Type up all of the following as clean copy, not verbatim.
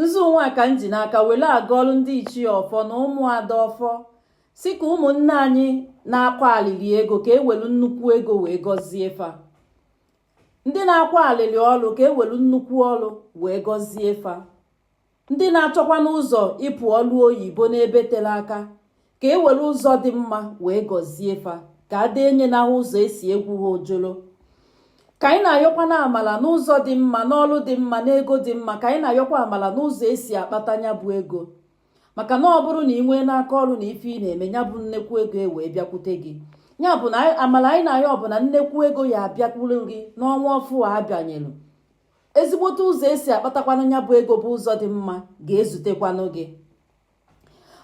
nzu nwa ka m ji n'aka were aga ọrụ ndị ichie ọfọ na ụmụada ọfọ si ka ụmụnne anyị na-akwa alili ego ka ewelu nnukwu ego wee gọzie fa. Ndị na-akwa alili ọrụ ka ewelu nnukwu ọrụ wee gọzie fa. Ndị na-achọkwa n'ụzọ ịpụ ọrụ oyibo n'ebe tere aka ka ewelu ụzọ dị mma wee gọzie fa, ka adenye na ụzọ esi egwu ha ojolo. Ka anyị na-ayọkwa na amala n'ụzọ dị mma, n'ọrụ dị mma, n'ego dị mma. Ka anyị na-ayọkwa amala n'ụzọ esi akpata ya bụ ego, maka na ọ bụrụ na ị nwee n'aka ọrụ na ife ị na-eme ya bụ nnekwu ego wee bịakwute gị. Ya bụ na amala anyị na-ayọ ọ bụ na nnekwu ego ya abịakwuru gị n'ọnwa ọfụ a abịanyelu. Ezigbote ụzọ esi akpatakwanụ ya bụ ego bụ ụzọ dị mma ga-ezutekwanụ gị,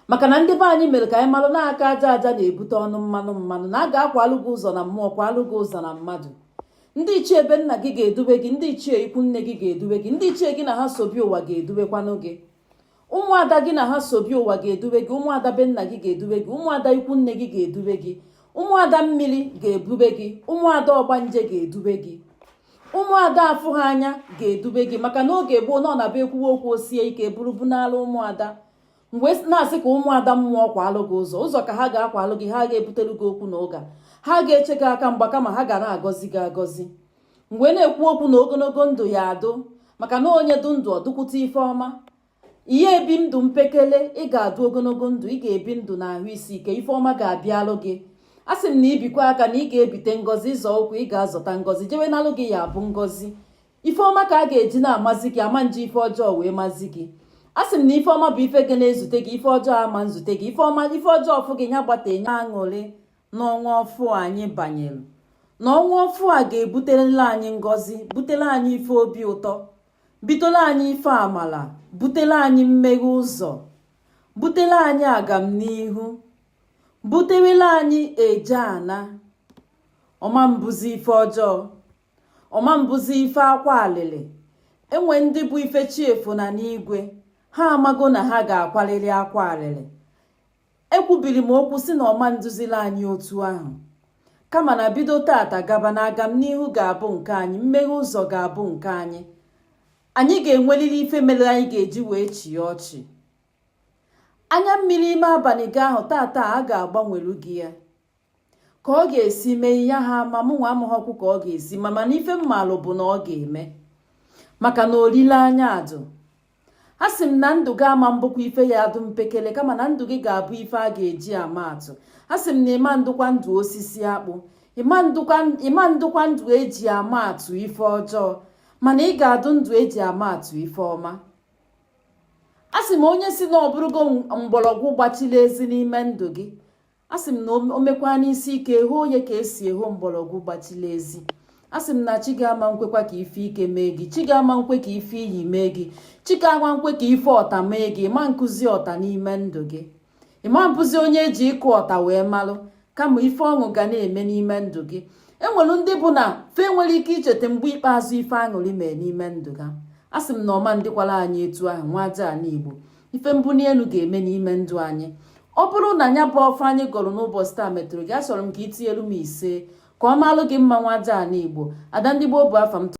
maka na ndị be anyị mere ka anyị malụ n'aka aja aja na-ebute ọnụ mmanụ mmanụ, na a ga-akwalụ gị ụzọ na mmụọ, kwalụ gị ụzọ na mmadụ. Ndị ichie ebe nna gị ga-edube gị, ndị ichie ikwu nne gị ga-edube gị, ndị ichie gị na ha sobi ụwa ga-edubekwanụ gị. Ụmụada gị na ha sobi ụwa ga-edube gị, ụmụada be nna gị ga-edube gị, ụmụada ikwu nne gị ga-edube gị, ụmụada mmiri ga-ebube gị, ụmụada ọgbanje ga-edube gị, ụmụada afụ ha anya ga-edube gị. Maka na oge gboo nọ na be ekwuwe okwu osie ike burubu n'ala ụmụada, mgbe na-asị ka ụmụada mmụọ kwalụ gị ụzọ ka ha ga-akwalụ gị, ha ga-ebutelu gị okwu na ụga, ha ga-eche gị aka mgba, kama ha ga na-agọzi gị agọzi. Mgbe na-ekwu okwu na ogologo ndụ ya adụ, maka na onye dụ ndụ ọdụkwute ife ọma. Ihe ebi ndụ mpekele, ị ga-adụ ogologo ndụ, ị ga-ebi ndụ na ahụ isi ike, ife ọma ga-abịalụ gị. A sị m na ibikwa aka na ị ga-ebite ngọzi, ịzọ ụkwụ ị ga-azọta ngọzi, jewe nalụ gị ya bụ ngọzi. Ife ọma ka a ga-eji na-amazi gị, ama nje ife ọjọọ wee mazi gị. A sị m na ife ọma bụ ife gị na-ezute gị, ife ọjọọ ama nzute gị. Ife ọma ife ọjọọ ọfụ gị ya gbata enye aṅụrị n'ọnwa ọfụ anyị banyere. N'ọnwa ọfụ a ga-ebuterela anyị ngọzi, butela anyị ife obi ụtọ, bitela anyị ife amala, butela anyị mmeghe ụzọ, butela anyị agamnihu, buterela anyị eje ana. Ọma mbụzi ife ọjọọ, ọma mbụzi ife akwa alili. Enwe ndị bụ ife chiefu na n'igwe, ha amago na ha ga-akwalili akwa alili. Ekwubiri m okwu si na ọma nduzila anyị otu ahụ, kama na bido tata gaba na agamnihu ga-abụ nke anyị, mmeghe ụzọ ga-abụ nke anyị. Anyị ga-enwelili ife mere anyị ga-eji wee chie ọchị. Anya mmiri ime abalị gị ahụ tata a ga-agbanwelu gị ya, ka ọ ga-esi mee ya ha ma mụ nwa amụghọkwu ka ọ ga-esi ma mana ife mmalụ bụ na ọ ga-eme, maka na olileanya adụ. A sị m na ndụ gị ama mbụkwa ife ya adụ mpekele, kama na ndụ gị ga-abụ ife a ga-eji ama atụ. A sị m na ịma ndụkwa ndụ osisi akpụ, ịma ndụkwa ndụ eji ama atụ ife ọjọọ, mana ị ga-adụ ndụ eji ama atụ ife ọma. A sị m onye si na ọ bụrụgo mgbọrọgwụ gbachila ezi n'ime ndụ gị, a sị m na o mekwa n'isi ike hụ onye ka esi ehụ mgbọrọgwụ gbachila ezi. A sị m na chi ga-ama nkwekwa ka ife ike mee gị, chi ga-ama nkwe ka ife iyi mee gị, chi ga-ama nkwe ka ife ọta mee gị. Ịma nkụzi ọta n'ime ndụ gị, ịma mbụzi onye eji ịkụ ọta wee malụ, kama ife ọṅụ ga na-eme n'ime ndụ gị. Enwere ndị bụ na fe nwere ike icheta mgbe ikpeazụ ife aṅụrị mee n'ime ndụ ha. A sị m na ọma ndịkwala anyị etu ahụ, nwa aja ala Igbo. Ife mbuni elu ga-eme n'ime ndụ anyị. Ọ bụrụ na ya bụ ọfọ anyị gụrụ n'ụbọchị taa metụrụ gị, achọrọ m ka itinyelu m ise ka ọ malụ gị mma, nwa aja ala Igbo. Ada ndị Gboo bụ afa m.